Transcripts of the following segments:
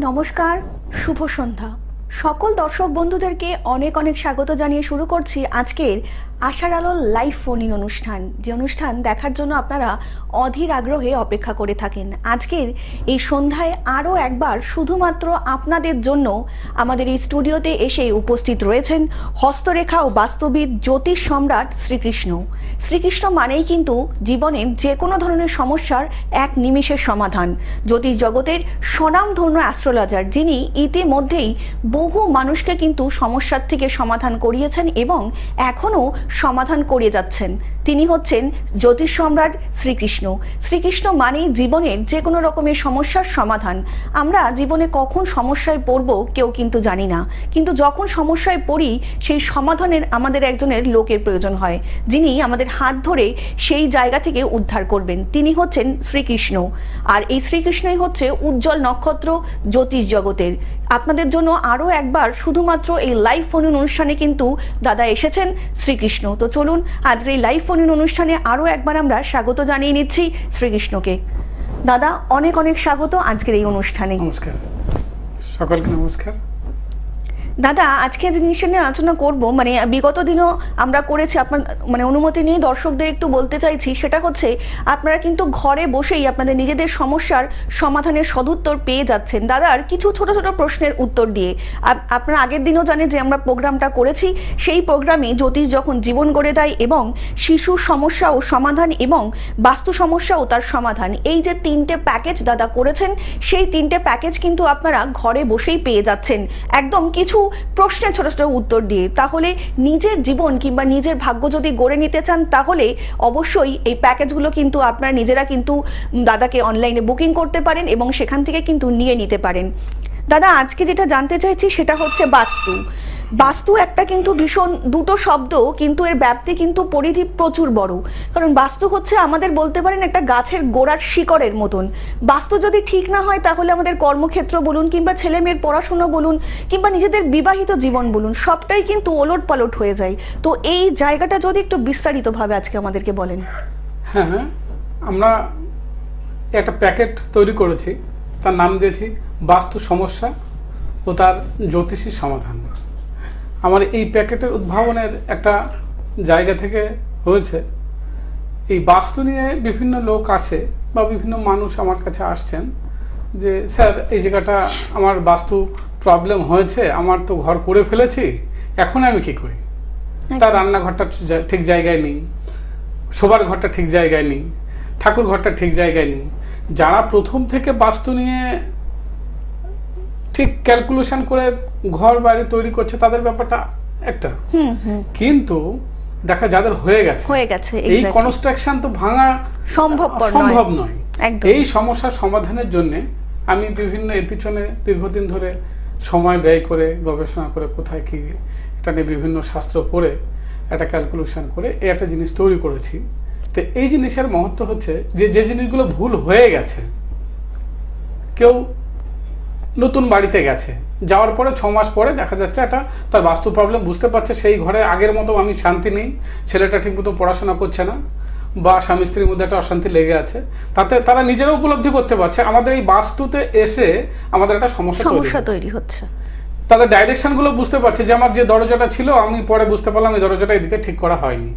নমস্কার, শুভ সন্ধ্যা। সকল দর্শক বন্ধুদেরকে অনেক অনেক স্বাগত জানিয়ে শুরু করছি আজকের আশার আলোর লাইভ ফোন ইন অনুষ্ঠান, যে অনুষ্ঠান দেখার জন্য আপনারা অধীর আগ্রহে অপেক্ষা করে থাকেন। আজকের এই সন্ধ্যায় আরও একবার শুধুমাত্র আপনাদের জন্য আমাদের এই স্টুডিওতে এসে উপস্থিত রয়েছেন হস্তরেখা ও বাস্তবিক জ্যোতিষ সম্রাট শ্রীকৃষ্ণ। শ্রীকৃষ্ণ মানেই কিন্তু জীবনের যে কোনো ধরনের সমস্যার এক নিমেষের সমাধান। জ্যোতিষ জগতের স্বনামধন্য অ্যাস্ট্রোলজার, যিনি ইতিমধ্যেই বহু মানুষকে কিন্তু সমস্যার থেকে সমাধান করিয়েছেন এবং এখনও সমাধান করে যাচ্ছেন। তিনি হচ্ছেন জ্যোতিষ সম্রাট শ্রীকৃষ্ণ। শ্রীকৃষ্ণ মানেই জীবনের যে কোনো রকমের সমস্যার সমাধান। আমরা জীবনে কখন সমস্যায় পড়ব কেউ কিন্তু জানি না, কিন্তু যখন সমস্যায় পড়ি সেই সমাধানের আমাদের একজনের লোকের প্রয়োজন হয়, যিনি আমাদের হাত ধরে সেই জায়গা থেকে উদ্ধার করবেন। তিনি হচ্ছেন শ্রীকৃষ্ণ। আর এই শ্রীকৃষ্ণই হচ্ছে উজ্জ্বল নক্ষত্র জ্যোতিষ জগতের। আপনাদের জন্য আরও একবার শুধুমাত্র এই লাইভ ফোন অনুষ্ঠানে কিন্তু দাদা এসেছেন শ্রীকৃষ্ণ। তো চলুন আজকের এই লাইভ ফোন অনুষ্ঠানে আরও একবার আমরা স্বাগত জানিয়ে নিচ্ছি শ্রীকৃষ্ণকে। দাদা, অনেক অনেক স্বাগত আজকের এই অনুষ্ঠানে। নমস্কার, সকলকে নমস্কার। দাদা, আজকে যে জিনিসটা নিয়ে আলোচনা করব, বিগত দিনও আমরা করেছি, আপনার অনুমতি নিয়ে দর্শকদের একটু বলতে চাইছি, সেটা হচ্ছে আপনারা কিন্তু ঘরে বসেই আপনাদের নিজেদের সমস্যার সমাধানের সদুত্তর পেয়ে যাচ্ছেন দাদার কিছু ছোট ছোট প্রশ্নের উত্তর দিয়ে। আপনারা আগের দিনও জানেন যে আমরা প্রোগ্রামটা করেছি, সেই প্রোগ্রামে জ্যোতিষ যখন জীবন গড়ে দেয় এবং শিশুর সমস্যা ও সমাধান এবং বাস্তু সমস্যা ও তার সমাধান, এই যে তিনটে প্যাকেজ দাদা করেছেন, সেই তিনটে প্যাকেজ কিন্তু আপনারা ঘরে বসেই পেয়ে যাচ্ছেন একদম কিছু প্রশ্নের ছোট ছোট উত্তর দিয়ে। তাহলে নিজের জীবন কিংবা নিজের ভাগ্য যদি গড়ে নিতে চান, তাহলে অবশ্যই এই প্যাকেজগুলো কিন্তু আপনারা নিজেরা কিন্তু দাদাকে অনলাইনে বুকিং করতে পারেন এবং সেখান থেকে কিন্তু নিয়ে নিতে পারেন। দাদা, আজকে যেটা জানতে চাইছি সেটা হচ্ছে বাস্তু। বাস্তু একটা কিন্তু ভীষণ দুটো শব্দ, কিন্তু এর ব্যাপ্তি কিন্তু পরিধি প্রচুর বড়। কারণ বাস্তু হচ্ছে আমাদের বলতে পারেন একটা গাছের গোড়ার শিকড়ের মতন। বাস্তু যদি ঠিক না হয়, তাহলে আমাদের কর্মক্ষেত্র বলুন কিংবা ছেলে মেয়ের পড়াশোনা বলুন কিংবা নিজেদের বিবাহিত জীবন বলুন, সবটাই কিন্তু ওলট পালট হয়ে যায়। তো এই জায়গাটা যদি একটু বিস্তারিতভাবে আজকে আমাদেরকে বলেন। হ্যাঁ, আমরা একটা প্যাকেট তৈরি করেছি, তার নাম দিয়েছি বাস্তু সমস্যা ও তার জ্যোতিষী সমাধান। আমার এই প্যাকেটের উদ্ভাবনের একটা জায়গা থেকে হয়েছে। এই বাস্তু নিয়ে বিভিন্ন লোক আসে বা বিভিন্ন মানুষ আমার কাছে আসছেন যে স্যার, এই জায়গাটা আমার বাস্তু প্রবলেম হয়েছে, আমার তো ঘর করে ফেলেছি, এখন আমি কি করি? তার রান্নাঘরটা ঠিক জায়গায় নেই, শোবার ঘরটা ঠিক জায়গায় নেই, ঠাকুর ঘরটা ঠিক জায়গায় নেই। যারা প্রথম থেকে বাস্তু নিয়ে ঠিক ক্যালকুলেশন করে ঘর বাড়ি তৈরি করছে, তাদের ব্যাপারটা একটা, কিন্তু দেখা যাদের হয়ে গেছে এই কনস্ট্রাকশন তো ভাঙা সম্ভব নয়। এই সমস্যার সমাধানের জন্য আমি বিভিন্ন এর পিছনে দীর্ঘদিন ধরে সময় ব্যয় করে গবেষণা করে কোথায় কি এটা নিয়ে বিভিন্ন শাস্ত্র পড়ে একটা ক্যালকুলেশন করে এই একটা জিনিস তৈরি করেছি। তো এই জিনিসের মহত্ব হচ্ছে যে জিনিসগুলো ভুল হয়ে গেছে, কেউ নতুন বাড়িতে গেছে, যাওয়ার পরে 6 মাস পরে দেখা যাচ্ছে একটা তার বাস্তু প্রবলেম বুঝতে পারছে, সেই ঘরে আগের মতো আমি শান্তি নেই, ছেলেটা ঠিকমতো পড়াশোনা করছে না, বা স্বামী স্ত্রীর মধ্যে একটা অশান্তি লেগে আছে, তাতে তারা নিজেরাও উপলব্ধি করতে পারছে আমাদের এই বাস্তুতে এসে আমাদের একটা সমস্যা তৈরি হচ্ছে। তাদের ডাইরেকশনগুলো বুঝতে পারছে যে আমার যে দরজাটা ছিল, আমি পরে বুঝতে পারলাম এই দরজাটা এদিকে ঠিক করা হয়নি,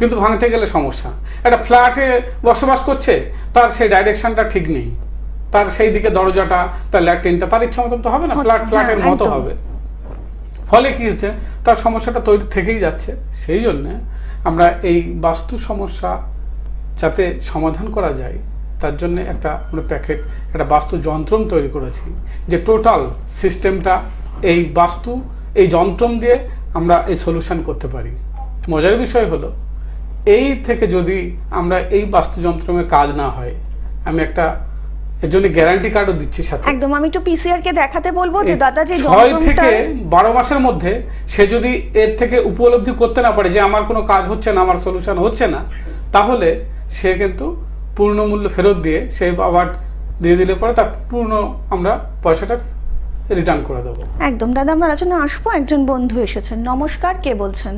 কিন্তু ভাঙতে গেলে সমস্যা। একটা ফ্ল্যাটে বসবাস করছে, তার সেই ডাইরেকশনটা ঠিক নেই, তার সেই দিকে দরজাটা, তার ল্যাট্রিনটা তার ইচ্ছা মতন তো হবে না, ফ্ল্যাটের মতো হবে। ফলে কি হচ্ছে, তার সমস্যাটা তৈরি থেকেই যাচ্ছে। সেই জন্য আমরা এই বাস্তু সমস্যা যাতে সমাধান করা যায়, তার জন্য একটা আমরা প্যাকেট, একটা বাস্তু যন্ত্রম তৈরি করেছি, যে টোটাল সিস্টেমটা এই বাস্তু এই যন্ত্রম দিয়ে আমরা এই সলিউশন করতে পারি। মজার বিষয় হলো, এই থেকে যদি আমরা এই বাস্তু যন্ত্রমে কাজ না হয়, আমি একটা এর জন্য গ্যারান্টি কার্ডও দিচ্ছি সাথে। একদম, আমি একটু পিসিআর কে দেখাতে বলবো যে দাদা যে 6 থেকে 12 মাসের মধ্যে সে যদি এর থেকে উপলব্ধি করতে না পারে যে আমার কোনো কাজ হচ্ছে না, আমার সলিউশন হচ্ছে না, তাহলে সে কিন্তু পূর্ণ মূল্য ফেরত দিয়ে সেই আবার দিয়ে দিলে পরে তার পূর্ণ আমরা পয়সাটা রিটার্ন করে দেবো। একদম দাদা, আমরা আলোচনা আসবো। একজন বন্ধু এসেছেন। নমস্কার, কে বলছেন?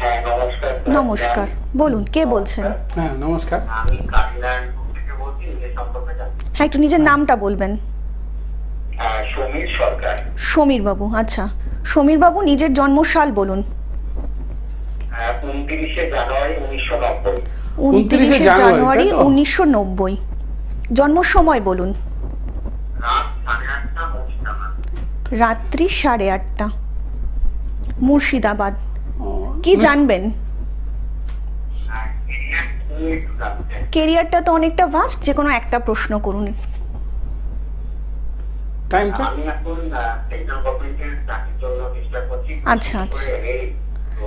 হ্যাঁ, নমস্কার। নমস্কার, বলুন কে বলছেন? হ্যাঁ, নমস্কার। আমি কাটিনার থেকে বলছি, এই সম্পর্কে জানতে। হ্যাঁ, একটু নিজের নামটা বলবেন। সমীর সরকার। সমীর বাবু, আচ্ছা সমীর বাবু নিজের জন্মসাল বলুন। 29শে জানুয়ারি 1990। 29শে জানুয়ারি 1990। জন্ম সময় বলুন। রাত্রি 8:30 মুর্শিদাবাদ। কি জানবেন? কেরিয়ারটা তো অনেকটা ভাস্ট, যে কোনো একটা প্রশ্ন করুন। টাইমটা আমি এখন সেন্ট্রাল গভর্নমেন্টের চাকরির জন্য চেষ্টা করছি। আচ্ছা আচ্ছা, তো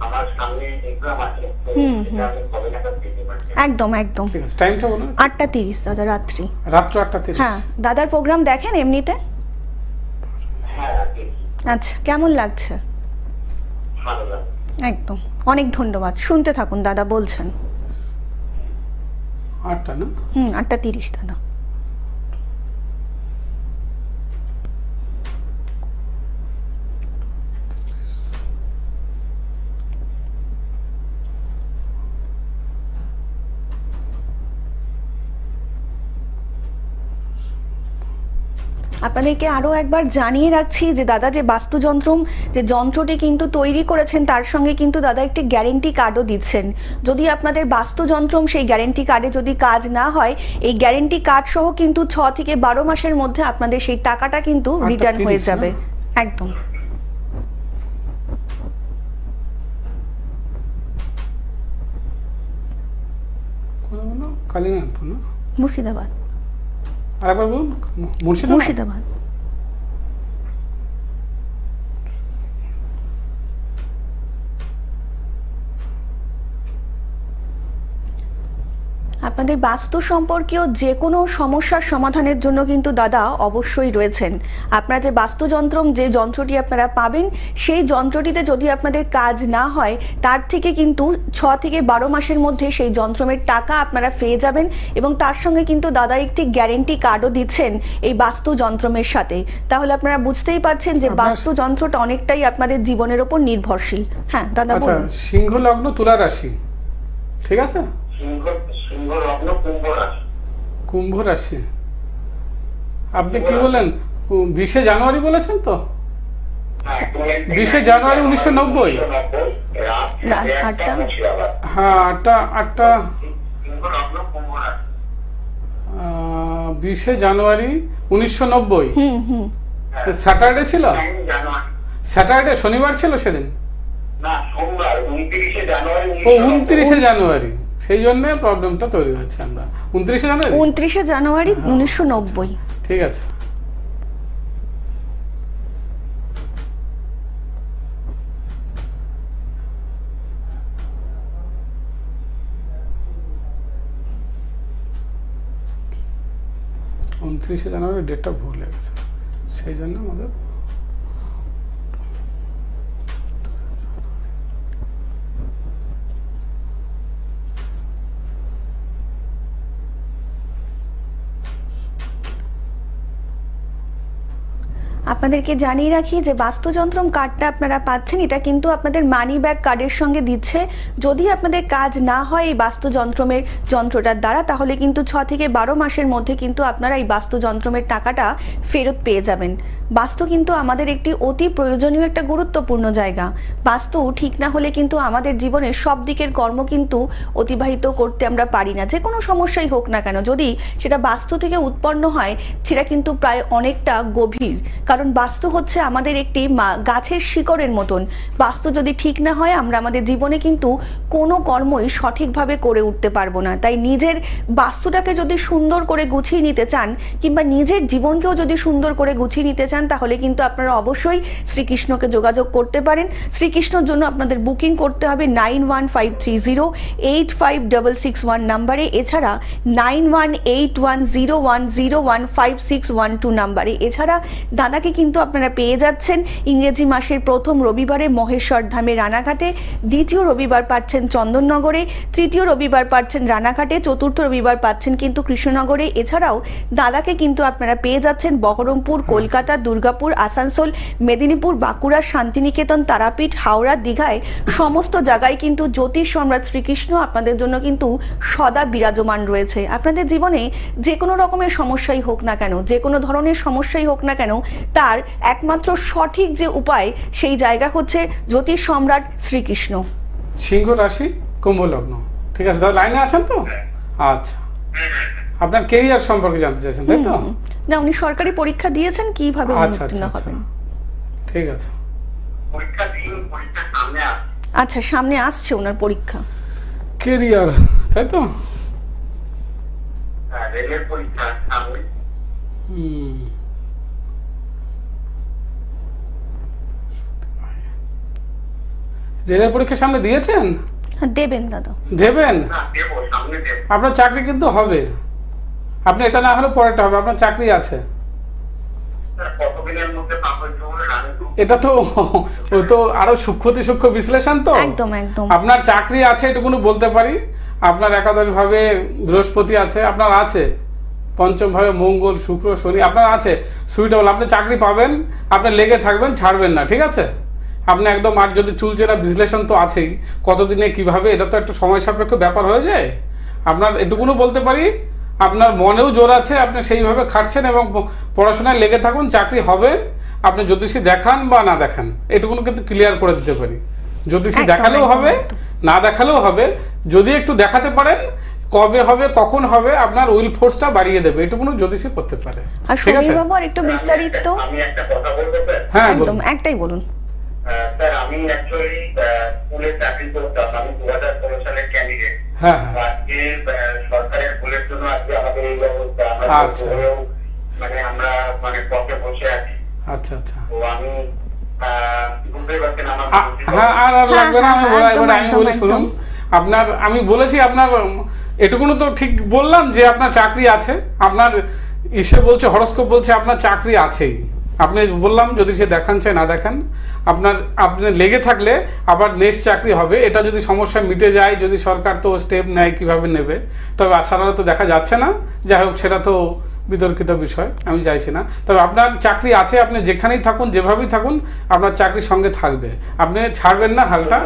আমার সামনে এক্সাম আছে, তো সেটা আমি কবে নাগাদ দিতে পারছি? একদম একদম। ঠিক আছে, টাইমটা বলুন। 8:30 দাদা, রাত্রি। রাত্র 8:30। হ্যাঁ, দাদার প্রোগ্রাম দেখেন এমনিতে? হ্যাঁ দেখি। আচ্ছা, কেমন লাগছে? ভালো লাগে। একদম, অনেক ধন্যবাদ। শুনতে থাকুন, দাদা বলছেন। 8টা না? 8:30 দাদা। আপনাদেরকে আরও একবার জানিয়ে রাখছি যে দাদা যে বাস্তুযন্ত্র, যে যন্ত্রটি কিন্তু তৈরি করেছেন, তার সঙ্গে কিন্তু দাদা একটি গ্যারেন্টি কার্ডও দিচ্ছেন। যদি আপনাদের বাস্তুযন্ত্র সেই গ্যারেন্টি কার্ডে যদি কাজ না হয়, এই গ্যারেন্টি কার্ড সহ কিন্তু 6 থেকে 12 মাসের মধ্যে আপনাদের সেই টাকাটা কিন্তু রিটার্ন হয়ে যাবে। একদম। কালিনাথপুর না? মুর্শিদাবাদ। আরেকবার বলুন। মুর্শিদাবাদ। আপনাদের বাস্তু সম্পর্কীয় যে কোনো সমস্যার সমাধানের জন্য কিন্তু দাদা অবশ্যই রয়েছেন। আপনারা যে বাস্তুযন্ত্র, যে যন্ত্রটি আপনারা পাবেন, সেই যন্ত্রটিতে যদি আপনাদের কাজ না হয়, তার থেকে কিন্তু 6 থেকে 12 মাসের মধ্যে সেই যন্ত্রের টাকা আপনারা পেয়ে যাবেন। এবং তার সঙ্গে কিন্তু দাদা একটি গ্যারেন্টি কার্ডও দিচ্ছেন এই বাস্তুযন্ত্রের সাথে। তাহলে আপনারা বুঝতেই পারছেন যে বাস্তুযন্ত্রটা অনেকটাই আপনাদের জীবনের উপর নির্ভরশীল। হ্যাঁ দাদা বলুন। সিংহ লগ্ন, তুলা রাশি, ঠিক আছে? সিংহ লগ্ন, কুম্ভ রাশি। আপনি কি বলেন? 20শে জানুয়ারি বলেছেন তো? 20শে জানুয়ারি 1990। রাত 8টা। হ্যাঁ 8টা। 20শে জানুয়ারি 1990। স্যাটারডে ছিল? স্যাটারডে, শনিবার ছিল সেদিন? না, সোমবার। 29শে জানুয়ারি। ও 29শে জানুয়ারি, সেই জন্য প্রবলেমটা তৈরি হচ্ছে। আমরা 29শে জানুয়ারি 1990। ঠিক আছে। জানুয়ারি ডেটটা ভুল হয়ে গেছে, সেই জন্য আমাদের আপনাদেরকে জানিয়ে রাখি যে বাস্তুযন্ত্র কার্ডটা আপনারা পাচ্ছেন, এটা কিন্তু আপনাদের মানি ব্যাগ কার্ডের সঙ্গে দিচ্ছে। যদি আপনাদের কাজ না হয় এই বাস্তুযন্ত্রের যন্ত্রটার দ্বারা, তাহলে কিন্তু 6 থেকে 12 মাসের মধ্যে কিন্তু আপনারা এই বাস্তুযন্ত্রের টাকাটা ফেরত পেয়ে যাবেন। বাস্তু কিন্তু আমাদের একটি অতি প্রয়োজনীয় একটা গুরুত্বপূর্ণ জায়গা। বাস্তু ঠিক না হলে কিন্তু আমাদের জীবনের সব দিকের কর্ম কিন্তু অতিবাহিত করতে আমরা পারি না। যে কোনো সমস্যাই হোক না কেন, যদি সেটা বাস্তু থেকে উৎপন্ন হয়, সেটা কিন্তু প্রায় অনেকটা গভীর। কারণ বাস্তু হচ্ছে আমাদের একটি গাছের শিকড়ের মতন। বাস্তু যদি ঠিক না হয়, আমরা আমাদের জীবনে কিন্তু কোনো কর্মই সঠিকভাবে করে উঠতে পারবো না। তাই নিজের বাস্তুটাকে যদি সুন্দর করে গুছিয়ে নিতে চান, কিংবা নিজের জীবনকেও যদি সুন্দর করে গুছিয়ে নিতে চান, তাহলে কিন্তু আপনারা অবশ্যই শ্রীকৃষ্ণকে যোগাযোগ করতে পারেন। শ্রীকৃষ্ণর জন্য আপনাদের বুকিং করতে হবে 9153085661 নাম্বারে, এছাড়া 918101015612 নাম্বারে। এছাড়া দাদাকে কিন্তু আপনারা পেয়ে যাচ্ছেন ইংরেজি মাসের প্রথম রবিবারে মহেশ্বর ধামে রানাঘাটে, দ্বিতীয় রবিবার পাচ্ছেন চন্দননগরে, তৃতীয় রবিবার পাচ্ছেন রানাঘাটে, চতুর্থ রবিবার পাচ্ছেন কিন্তু কৃষ্ণনগরে। এছাড়াও দাদাকে কিন্তু আপনারা পেয়ে যাচ্ছেন বহরমপুর, কলকাতা, দুর্গাপুর, আসানসোল, মেদিনীপুর, বাঁকুড়া, শান্তিনিকেতন, তারাপীঠ, হাওড়া, দীঘায় সমস্ত জায়গায় কিন্তু জ্যোতিষ সম্রাট শ্রীকৃষ্ণ আপনাদের জন্য কিন্তু সদা বিরাজমান রয়েছে। আপনাদের জীবনে যে কোনো রকমের সমস্যাই হোক না কেন, যে কোনো ধরনের সমস্যাই হোক না কেন, তার একমাত্র সঠিক যে উপায় সেই জায়গা হচ্ছে জ্যোতিষ সম্রাট শ্রীকৃষ্ণ। সিংহ রাশি, কুম্ভ লগ্ন, ঠিক আছে দাদা, লাইনে আছেন তো? আচ্ছা, আপনার কেরিয়ার সম্পর্কে জানতে চাইছেন তাই তো? না, উনি সরকারি পরীক্ষা দিয়েছেন, কিভাবে উত্তীর্ণ হবেন? ঠিক আছে, আচ্ছা, সামনে আসছে ওনার পরীক্ষা। কেরিয়ার তাই তো? রেলের পরীক্ষা সামনে। রেলের পরীক্ষা সামনে দিয়েছেন? দেবেন দাদা, দেবেন? আপনার চাকরি কিন্তু হবে, আপনি এটা না হলে পরেরটা হবে, আপনার চাকরি আছে। এটা তো ও তো আরো সূক্ষ্ম বিশ্লেষণ তো। একদম একদম। আপনার চাকরি আছে এটুকুনি বলতে পারি। আপনার একাদশ ভাবে বৃহস্পতি আছে, আপনার আছে পঞ্চম ভাবে মঙ্গল, শুক্র, শনি, আপনার আছে সুইটেবল, আপনি চাকরি পাবেন, আপনি লেগে থাকবেন, ছাড়বেন না, ঠিক আছে? আপনি একদম, আর যদি চুলচেরা বিশ্লেষণ তো আছেই, কতদিনে কিভাবে, এটা তো একটা সময় সাপেক্ষ ব্যাপার হয়ে যায়। আপনার এটুকুনও বলতে পারি, আপনার মনেও জোর আছে, আপনি সেইভাবে খাটছেন এবং পড়াশোনায় লেগে থাকুন, চাকরি হবে। আপনি জ্যোতিষী দেখান বা না দেখান, এটুকুনো কিন্তু ক্লিয়ার করে দিতে পারি। জ্যোতিষী দেখালেও হবে, না দেখালেও হবে, যদি একটু দেখাতে পারেন কবে হবে, কখন হবে, আপনার উইল ফোর্সটা বাড়িয়ে দেবে, এটুকুনো জ্যোতিষী করতে পারে। ঠিক আছে বাবা, আর একটু বিস্তারিত। আমি একটা কথা বলবো স্যার? হ্যাঁ একদম, একটাই বলুন। স্যার, আমি অ্যাকচুয়ালি স্কুলে চাকরি করতাম, আমি 2016 সালের ক্যান্ডিডেট। হ্যাঁ, আজকে সরকারের স্কুলের জন্য আজকে আমাদের এই অবস্থা, মানে আমরা মানে পথে বসে আছি। আচ্ছা আচ্ছা, তো আমি বুঝতেই পারছেন আমার। হ্যাঁ, আর লাগবে না, আমি বলি শুনুন। আপনার, আমি বলেছি আপনার এটুকুনো তো ঠিক বললাম যে আপনার চাকরি আছে, আপনার ইসে বলছে, হরস্কোপ বলছে আপনার চাকরি আছেই। আপনি বললাম যদি সে দেখান চাই না দেখান, আপনি লেগে থাকলে আবার নেক্সট চাকরি হবে। এটা যদি সমস্যা মিটে যায়, যদি সরকার তো স্টেপ নেয়, কিভাবে নেবে, তবে আশারা তো দেখা যাচ্ছে না। যাই হোক, সেটা তো বিতর্কিত বিষয়, আমি চাইছি না। তবে আপনার চাকরি আছে, আপনি যেখানেই থাকুন, যেভাবেই থাকুন, আপনার চাকরির সঙ্গে থাকবে, আপনি ছাড়বেন না হালটা।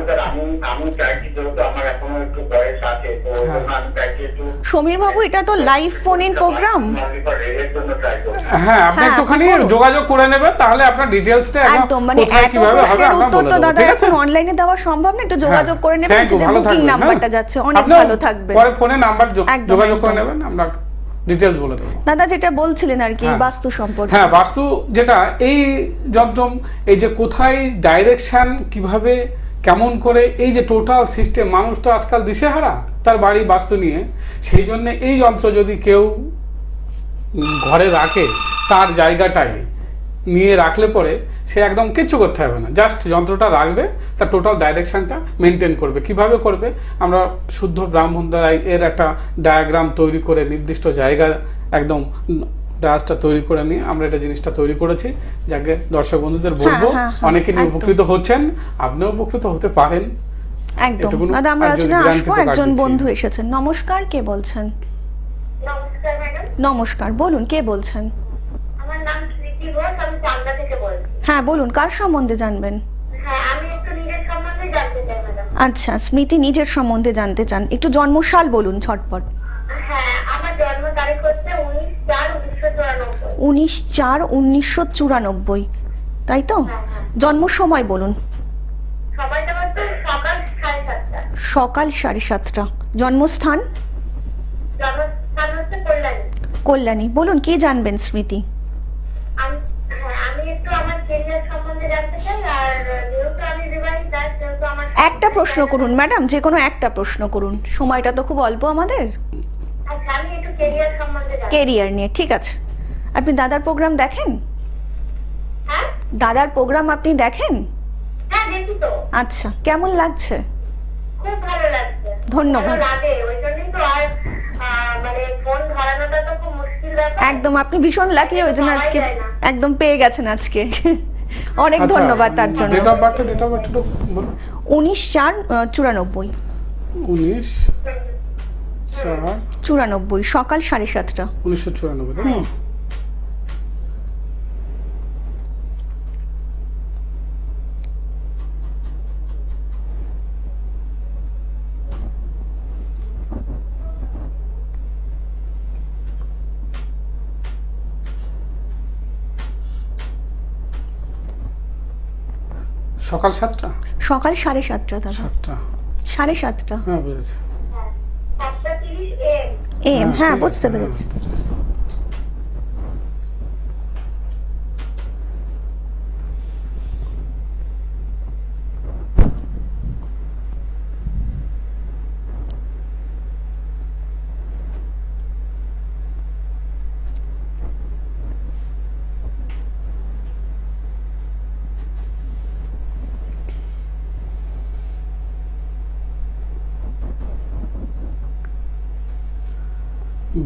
সমীর বাবু, এটা তো লাইভ ফোন ইন প্রোগ্রাম। হ্যাঁ, আপনি একটুখানি যোগাযোগ করে নেবেন, তাহলে আপনার ডিটেইলসটা একদম, মানে কিভাবে হবে উত্তর তো দাদা এখন অনলাইনে দেওয়া সম্ভব না, একটু যোগাযোগ করে নেবেন, যে বুকিং নাম্বারটা যাচ্ছে। অনেক ভালো থাকবে, পরে ফোনে নাম্বার যোগাযোগ করে নেবেন, আমরা ডিটেইলস বলে দেব। দাদা যেটা বলছিলেন আর কি বাস্তু সম্পর্কে। হ্যাঁ, বাস্তু যেটা, এই যন্ত্র, এই যে কোথায় ডাইরেকশন, কিভাবে কেমন করে, এই যে টোটাল সিস্টেম, মানুষ তো আজকাল দিশেহারা তার বাড়ি বাস্তু নিয়ে। সেই জন্য এই যন্ত্র যদি কেউ ঘরে রাখে, তার জায়গাটায় নিয়ে রাখলে পরে সে একদম কিচ্ছু করতে হবে না, জাস্ট যন্ত্রটা রাখবে, তার টোটাল ডাইরেকশনটা মেনটেন করবে। কিভাবে করবে, আমরা শুদ্ধ ব্রাহ্মণ দ্বারা এর একটা ডায়াগ্রাম তৈরি করে, নির্দিষ্ট জায়গা একদম ডায়াসটা তৈরি করে নিয়ে আমরা এটা জিনিসটা তৈরি করেছি, যাকে দর্শক বন্ধুদের বলবো, অনেকে উপকৃত হচ্ছেন, আপনিও উপকৃত হতে পারেন। একদম দাদা, আমরা আজকে আসবো, একজন বন্ধু এসেছেন। নমস্কার, কে বলছেন? নমস্কার ম্যাডাম। নমস্কার, বলুন কে বলছেন? আমার নাম স্মৃতি ঘোষ, আমি চান্দা থেকে বলছি। হ্যাঁ বলুন, কার সম্বন্ধে জানবেন? হ্যাঁ, আমি একটু নিজের সম্বন্ধে জানতে চাই ম্যাডাম। আচ্ছা, স্মৃতি নিজের সম্বন্ধে জানতে চান, একটু জন্মসাল বলুন ঝটপট। হ্যাঁ, আমার জন্ম তারিখ হচ্ছে 19/4/1994। 19/4/1994, তাই তো? জন্ম সময় বলুন। সময়টা হচ্ছে সকাল 7:30। সকাল 7:30। জন্মস্থান? জন্মস্থান হচ্ছে কল্যাণী। কল্যাণী। বলুন কি জানবেন স্মৃতি? আমি একটু আমার ক্যারিয়ার সম্বন্ধে জানতে চাই, আর যেহেতু আমি বিবাহিতা, সেহেতু আমার একটা প্রশ্ন করুন ম্যাডাম, যে কোনো একটা প্রশ্ন করুন, সময়টা তো খুব অল্প আমাদের। আচ্ছা, আমি একটু ক্যারিয়ার সম্বন্ধে জানতে। ক্যারিয়ার নিয়ে, ঠিক আছে। আপনি দাদার প্রোগ্রাম দেখেন? হ্যাঁ, দাদার প্রোগ্রাম আপনি দেখেন? হ্যাঁ দেখি তো। আচ্ছা, কেমন লাগছে? খুব ভালো লাগছে। ধন্যবাদ। ভালো লাগে, ওই জন্যই তো। আর মানে ফোন ধরানোটা তো খুব মুশকিল একদম, আপনি ভীষণ লাকি, ওই জন্য আজকে একদম পেয়ে গেছেন আজকে। অনেক ধন্যবাদ তার জন্য। ডেট অফ বার্থ বলুন। 19/4/94। 19/4/94 সকাল 7:30। 1994, তাই না? সকাল 7টা? সকাল 7:30 দাদা। 7টা 7:30। হ্যাঁ বুঝেছি। 7:30 AM। হ্যাঁ বুঝতে পেরেছি।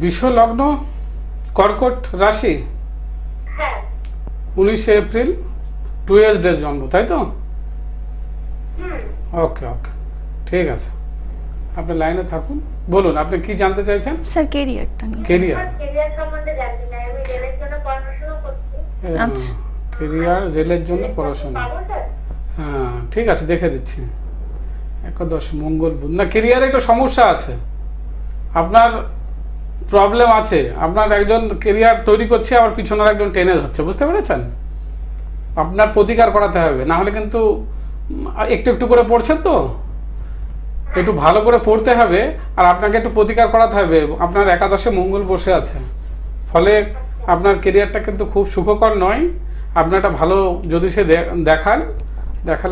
বিষ লগ্ন, কর্কট রাশি, 19 এপ্রিল, 2 years ডের জন্ম, তাই তো? ওকে ওকে, ঠিক আছে, আপনি লাইনে থাকুন। বলুন আপনি কি জানতে চাইছেন? স্যার ক্যারিয়ারটা নিয়ে। ক্যারিয়ার সম্বন্ধে জানতে চাই। আমি রেলের জন্য পড়াশোনা করছি। আচ্ছা। ক্যারিয়ার, রেলের জন্য পড়াশোনা। পাবো স্যার? হ্যাঁ ঠিক আছে, দেখে দিচ্ছি। একাদশ মঙ্গল বুধ, না ক্যারিয়ারে একটা সমস্যা আছে, আপনার প্রবলেম আছে। আপনার একজন ক্যারিয়ার তৈরি করছে, আবার পিছনের একজন টেনে ধরছে, বুঝতে পেরেছেন? আপনার প্রতিকার করাতে হবে, না হলে কিন্তু একটু একটু করে পড়ছেন তো, একটু ভালো করে পড়তে হবে, আর আপনাকে একটু প্রতিকার করাতে হবে। আপনার একাদশে মঙ্গল বসে আছে, ফলে আপনার ক্যারিয়ারটা কিন্তু খুব সুখকর নয়। আপনার একটা ভালো জ্যোতিষে দেখালে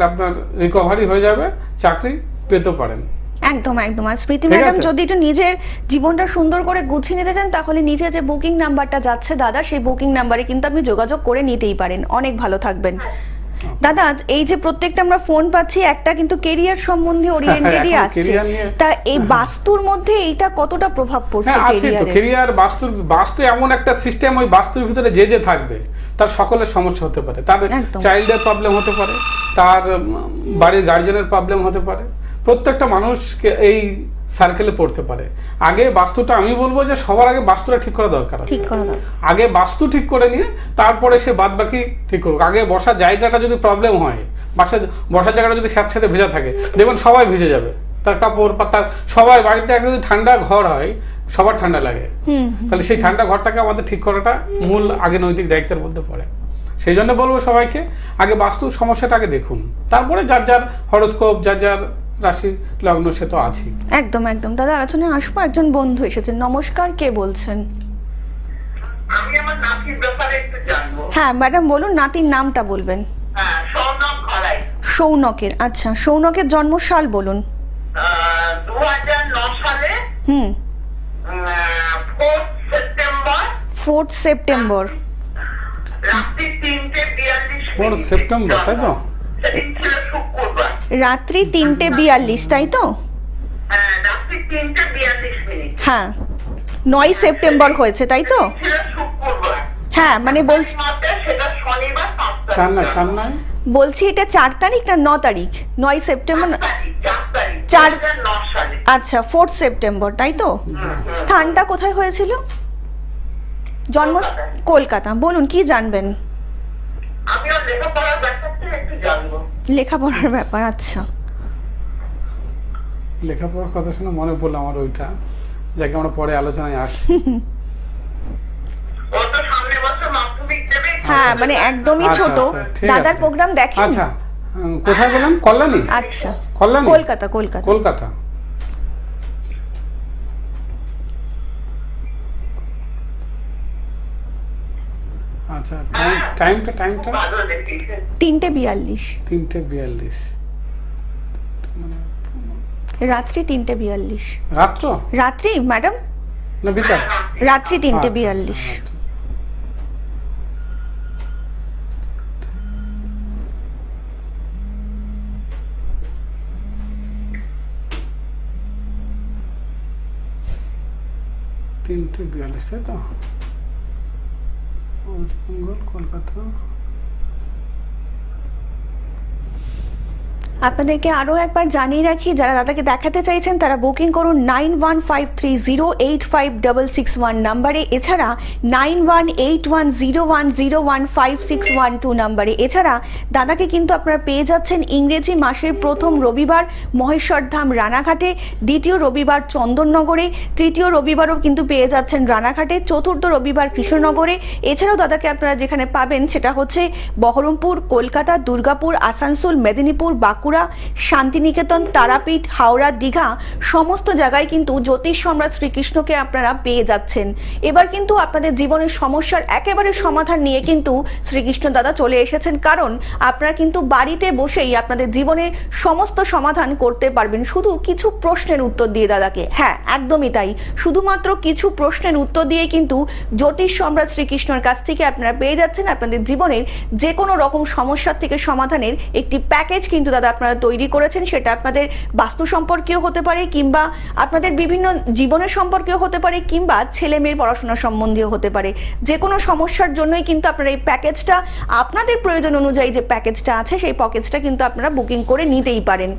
আপনার রিকভারি হয়ে যাবে, চাকরি পেতে পারেন। একদম একদম। আর স্মৃতি ম্যাডাম যদি একটু নিজের জীবনটা সুন্দর করে গুছিয়ে নিতে চান, তাহলে নিচে যে বুকিং নাম্বারটা যাচ্ছে দাদা, সেই বুকিং নাম্বারে কিন্তু আপনি যোগাযোগ করে নিতেই পারেন। অনেক ভালো থাকবেন দাদা। এই যে প্রত্যেকটা আমরা ফোন পাচ্ছি, একটা কিন্তু ক্যারিয়ার সম্বন্ধে ওরিয়েন্টেডই আসছে, তা এই বাস্তুর মধ্যে এইটা কতটা প্রভাব পড়ছে ক্যারিয়ারে? ক্যারিয়ার বাস্তু এমন একটা সিস্টেম, ওই বাস্তুর ভিতরে যে থাকবে তার সকলের সমস্যা হতে পারে। তার চাইল্ডের প্রবলেম হতে পারে, তার বাড়ির গার্জেনের প্রবলেম হতে পারে, প্রত্যেকটা মানুষকে এই সার্কেলে পড়তে পারে। আগে বাস্তুটা, আমি বলবো যে সবার আগে বাস্তুটা ঠিক করা দরকার আছে। আগে বাস্তু ঠিক করে নিয়ে তারপরে সে বাদ বাকি ঠিক করুক। আগে বসার জায়গাটা যদি প্রবলেম হয়, বসার জায়গাটা যদি স্যাঁতস্যাঁতে ভেজা থাকে, দেখবেন সবাই ভিজে যাবে, তার কাপড় পাতা সবার। বাড়িতে একটা যদি ঠান্ডা ঘর হয়, সবার ঠান্ডা লাগে, তাহলে সেই ঠান্ডা ঘরটাকে আমাদের ঠিক করাটা মূল আগে নৈতিক দায়িত্বের মধ্যে পড়ে। সেই জন্য বলবো সবাইকে আগে বাস্তুর সমস্যাটা আগে দেখুন, তারপরে যার যার হরোস্কোপ, যার যার রাশি লগ্ন সে তো আছে। একদম একদম দাদা, আলোচনায় আসবো। একজন বন্ধু এসেছেন। নমস্কার, কে বলছেন? আমি আমার নাতির ব্যাপারে একটু জানবো। হ্যাঁ ম্যাডাম বলুন, নাতির নামটা বলবেন। হ্যাঁ, সৌনক ঘরাই। সৌনকের, আচ্ছা সৌনকের জন্মসাল বলুন। 2009 সালে 4 সেপ্টেম্বর রাত্রি 3:42। 4 সেপ্টেম্বর, তাই তো? সেদিন ছিল শুক্রবার, রাত্রি 3:42, তাই তো? হ্যাঁ রাত্রি 3:42। হ্যাঁ 9 সেপ্টেম্বর হয়েছে, তাই তো? ছিল শুক্রবার। হ্যাঁ মানে বলছি সেটা শনিবার 5 তারিখ। বলছি এটা 4 তারিখ না 9 তারিখ? 9 সেপ্টেম্বর 4 সালে। আচ্ছা 4 সেপ্টেম্বর, তাই তো? স্থানটা কোথায় হয়েছিল? জন্ম কলকাতা। বলুন কি জানবেন? আমি ওর লেখাপড়ার ব্যাপারটা একটু জানবো। লেখাপড়ার ব্যাপার, আচ্ছা। লেখাপড়ার কথা শুনে মনে পড়লো আমার ওইটা, যাকে আমরা পরে আলোচনায় আসছি। ও তো সামনের বছর মাধ্যমিক দেবে। হ্যাঁ মানে একদমই ছোট। দাদার প্রোগ্রাম দেখেন? আচ্ছা কোথায় বললাম? কল্যাণী। আচ্ছা কল্যাণী, কলকাতা। কলকাতা কলকাতা। আচ্ছা টাইমটা 3:42। 3:42 রাত্রি 3:42। রাত্রি ম্যাডাম না বিকাল? রাত্রি 3:42। তাই তো? কলকাতা। আপনাদেরকে আরও একবার জানিয়ে রাখি, যারা দাদাকে দেখাতে চাইছেন তারা বুকিং করুন 9153085661 নাম্বারে, এছাড়া 918101015612 নাম্বারে। এছাড়া দাদাকে কিন্তু আপনারা পেয়ে যাচ্ছেন ইংরেজি মাসের প্রথম রবিবার মহেশ্বরধাম রানাঘাটে, দ্বিতীয় রবিবার চন্দননগরে, তৃতীয় রবিবারও কিন্তু পেয়ে যাচ্ছেন রানাঘাটে, চতুর্থ রবিবার কৃষ্ণনগরে। এছাড়াও দাদাকে আপনারা যেখানে পাবেন সেটা হচ্ছে বহরমপুর, কলকাতা, দুর্গাপুর, আসানসোল, মেদিনীপুর, বাঁকুড়া, শান্তিনিকেতন, তারাপীঠ, হাওড়া, দীঘা, সমস্ত জায়গায় কিন্তু জ্যোতিষ সম্রাট শ্রীকৃষ্ণকে আপনারা পেয়ে যাচ্ছেন। এবার কিন্তু আপনাদের জীবনের সমস্যার একেবারে সমাধান নিয়ে কিন্তু শ্রীকৃষ্ণ দাদা চলে এসেছেন, কারণ আপনারা কিন্তু বাড়িতে বসেই আপনাদের জীবনের সমস্ত সমাধান করতে পারবেন শুধু কিছু প্রশ্নের উত্তর দিয়ে দাদাকে। হ্যাঁ, একদমই তাই, শুধুমাত্র কিছু প্রশ্নের উত্তর দিয়ে কিন্তু জ্যোতিষ সম্রাট শ্রীকৃষ্ণের কাছ থেকে আপনারা পেয়ে যাচ্ছেন আপনাদের জীবনের যে কোনো রকম সমস্যার থেকে সমাধানের একটি প্যাকেজ কিন্তু দাদা আপনারা তৈরি করেছেন। সেটা আপনাদের বাস্তু সম্পর্কেও হতে পারে, কিংবা আপনাদের বিভিন্ন জীবনের সম্পর্কেও হতে পারে, কিংবা ছেলে মেয়ের পড়াশোনা সম্বন্ধীয় হতে পারে। যে কোনো সমস্যার জন্যই কিন্তু আপনারা এই প্যাকেজটা, আপনাদের প্রয়োজন অনুযায়ী যে প্যাকেজটা আছে সেই প্যাকেজটা কিন্তু আপনারা বুকিং করে নিতেই পারেন।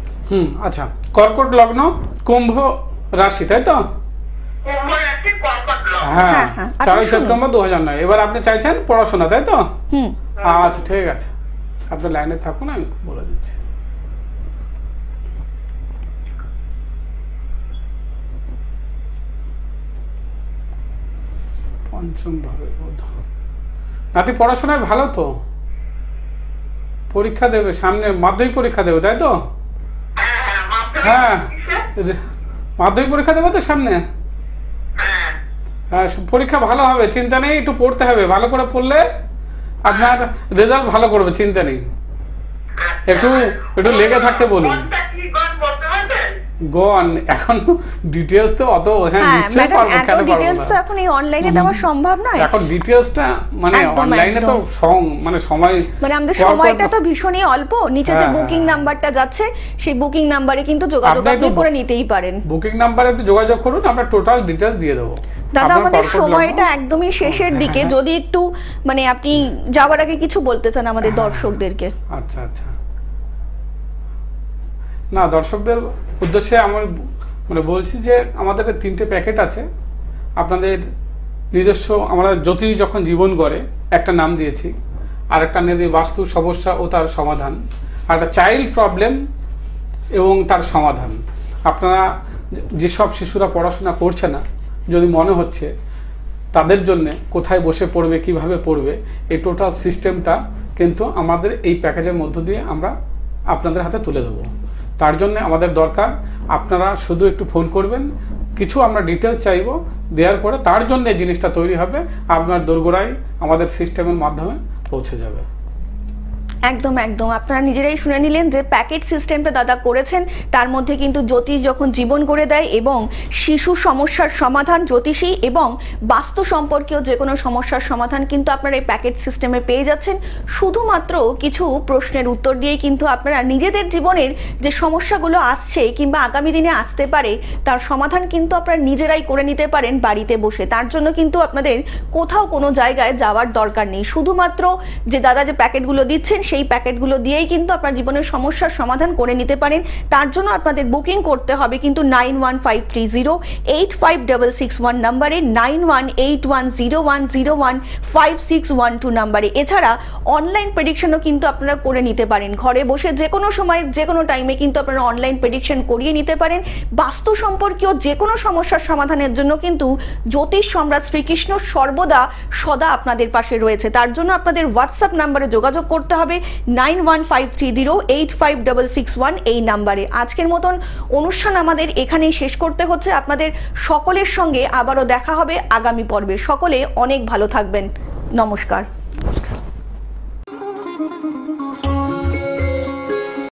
আচ্ছা, কর্কট লগ্ন, কুম্ভ রাশি, তাই তো? হ্যাঁ, 4 সেপ্টেম্বর 2009। এবার আপনি চাইছেন পড়াশোনা, তাই তো? আচ্ছা, ঠিক আছে, আপনি লাইনে থাকুন, আমি বলে দিচ্ছি। পঞ্চম ভাবে বোধ। নাতি পড়াশোনায় ভালো তো? পরীক্ষা দেবে সামনে, মাধ্যমিক পরীক্ষা দেবে, তাই তো? হ্যাঁ, মাধ্যমিক পরীক্ষা দেবে তো সামনে। হ্যাঁ, পরীক্ষা ভালো হবে, চিন্তা নেই। একটু পড়তে হবে, ভালো করে পড়লে আপনার রেজাল্ট ভালো করবে, চিন্তা নেই। একটু একটু লেগে থাকতে বলুন। গন এখন ডিটেইলস তো অত, হ্যাঁ নিশ্চয়ই পারবো, কেন পারবো না? ডিটেইলস তো এখন এই অনলাইনে দেওয়া সম্ভব নয়। এখন ডিটেইলসটা মানে অনলাইনে তো মানে সময়, মানে আমাদের সময়টা তো ভীষণই অল্প। নিচে যে বুকিং নাম্বারটা যাচ্ছে সেই বুকিং নাম্বারে কিন্তু যোগাযোগ আপনি করে নিতেই পারেন। বুকিং নাম্বারে একটু যোগাযোগ করুন, আমরা টোটাল ডিটেইলস দিয়ে দেব। দাদা, আমাদের সময়টা একদমই শেষের দিকে, যদি একটু মানে আপনি যাওয়ার আগে কিছু বলতে চান আমাদের দর্শকদেরকে। আচ্ছা আচ্ছা, না দর্শকদের উদ্দেশ্যে আমার মানে বলছি যে আমাদের 3টে প্যাকেট আছে আপনাদের নিজস্ব। আমরা জ্যোতিষ যখন জীবন গড়ে একটা নাম দিয়েছি, আর একটা নিয়ে বাস্তু সমস্যা ও তার সমাধান, আর একটা চাইল্ড প্রবলেম এবং তার সমাধান। আপনারা যেসব শিশুরা পড়াশোনা করছে না, যদি মনে হচ্ছে তাদের জন্য কোথায় বসে পড়বে, কিভাবে পড়বে, এই টোটাল সিস্টেমটা কিন্তু আমাদের এই প্যাকেজের মধ্য দিয়ে আমরা আপনাদের হাতে তুলে দেবো। তার জন্য আমাদের দরকার আপনারা শুধু একটু ফোন করবেন, কিছু আমরা ডিটেলস চাইবো, দেওয়ার পরে তার জন্য এই জিনিসটা তৈরি হবে, আপনার দোরগোড়ায় আমাদের সিস্টেমের মাধ্যমে পৌঁছে যাবে। একদম একদম, আপনারা নিজেরাই শুনে নিলেন যে প্যাকেট সিস্টেমটা দাদা করেছেন। তার মধ্যে কিন্তু জ্যোতিষ যখন জীবন করে দেয় এবং শিশু সমস্যার সমাধান জ্যোতিষী এবং বাস্তু সম্পর্কীয় যে কোনো সমস্যার সমাধান কিন্তু আপনারা এই প্যাকেট সিস্টেমে পেয়ে যাচ্ছেন। শুধুমাত্র কিছু প্রশ্নের উত্তর দিয়েই কিন্তু আপনারা নিজেদের জীবনের যে সমস্যাগুলো আসছে কিংবা আগামী দিনে আসতে পারে তার সমাধান কিন্তু আপনারা নিজেরাই করে নিতে পারেন বাড়িতে বসে। তার জন্য কিন্তু আপনাদের কোথাও কোনো জায়গায় যাওয়ার দরকার নেই। শুধুমাত্র যে দাদা যে প্যাকেটগুলো দিচ্ছেন সেই প্যাকেটগুলো দিয়েই কিন্তু আপনার জীবনের সমস্যার সমাধান করে নিতে পারেন। তার জন্য আপনাদের বুকিং করতে হবে কিন্তু 9153085661 নাম্বারে, 918101015612 নাম্বারে। এছাড়া অনলাইন প্রেডিকশনও কিন্তু আপনারা করে নিতে পারেন ঘরে বসে, যে কোনো সময় যে কোনো টাইমে কিন্তু আপনারা অনলাইন প্রেডিকশন করিয়ে নিতে পারেন। বাস্তু সম্পর্কীয় যে কোনো সমস্যার সমাধানের জন্য কিন্তু জ্যোতিষ সম্রাট শ্রীকৃষ্ণ সর্বদা সদা আপনাদের পাশে রয়েছে। তার জন্য আপনাদের হোয়াটসঅ্যাপ নাম্বারে যোগাযোগ করতে হবে 9153085661 এই নাম্বারে। আজকের মতন অনুষ্ঠান আমাদের এখানেই শেষ করতে হচ্ছে। আপনাদের সকলের সঙ্গে আবারও দেখা হবে আগামী পর্বে। সকলে অনেক ভালো থাকবেন। নমস্কার।